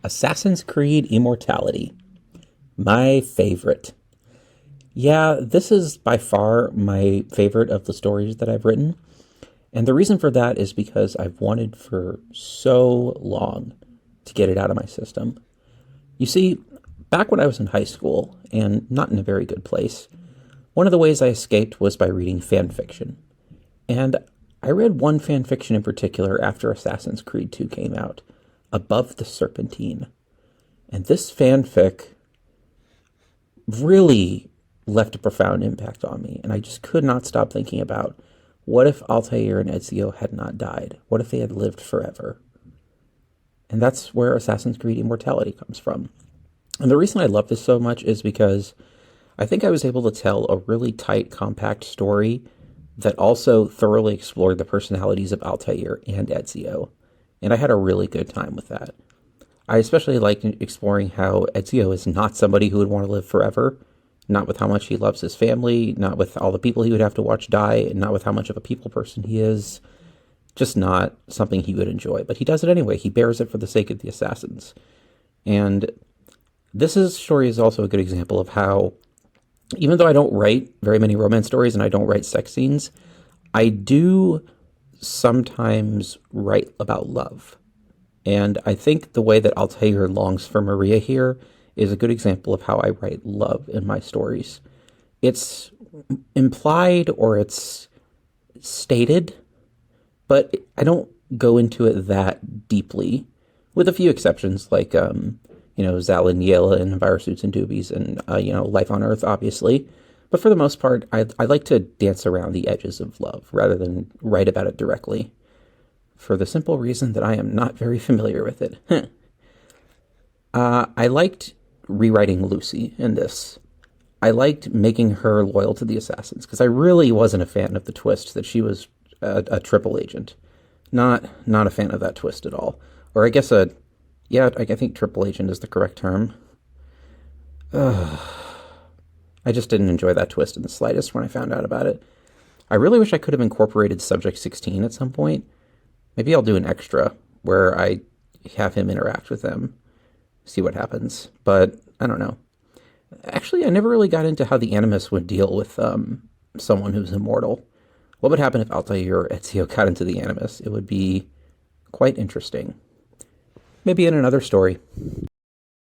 Assassin's Creed Immortality. My favorite. Yeah, this is by far my favorite of the stories that I've written. And the reason for that is because I've wanted for so long to get it out of my system. You see, back when I was in high school, and not in a very good place, one of the ways I escaped was by reading fan fiction. And I read one fan fiction in particular after Assassin's Creed 2 came out, Above the Serpentine. And this fanfic really left a profound impact on me, and I just could not stop thinking about, what if Altair and Ezio had not died? What if they had lived forever? And that's where Assassin's Creed Immortality comes from. And the reason I love this so much is because I think I was able to tell a really tight, compact story that also thoroughly explored the personalities of Altair and Ezio. And I had a really good time with that. I especially liked exploring how Ezio is not somebody who would want to live forever, not with how much he loves his family, not with all the people he would have to watch die, and not with how much of a people person he is. Just not something he would enjoy. But he does it anyway. He bears it for the sake of the assassins. And story is also a good example of how, even though I don't write very many romance stories and I don't write sex scenes, I do sometimes write about love. And I think the way that Altair longs for Maria here is a good example of how I write love in my stories. It's implied or it's stated, but I don't go into it that deeply, with a few exceptions, like, Zal and Yela and Fire Suits and Doobies and, Life on Earth, obviously. But for the most part, I like to dance around the edges of love rather than write about it directly, for the simple reason that I am not very familiar with it. I liked rewriting Lucy in this. I liked making her loyal to the assassins, because I really wasn't a fan of the twist that she was a triple agent. Not a fan of that twist at all. Or I guess I think triple agent is the correct term. I just didn't enjoy that twist in the slightest when I found out about it. I really wish I could have incorporated Subject 16 at some point. Maybe I'll do an extra where I have him interact with them, see what happens. But I don't know. Actually, I never really got into how the Animus would deal with someone who's immortal. What would happen if Altair or Ezio got into the Animus? It would be quite interesting. Maybe in another story.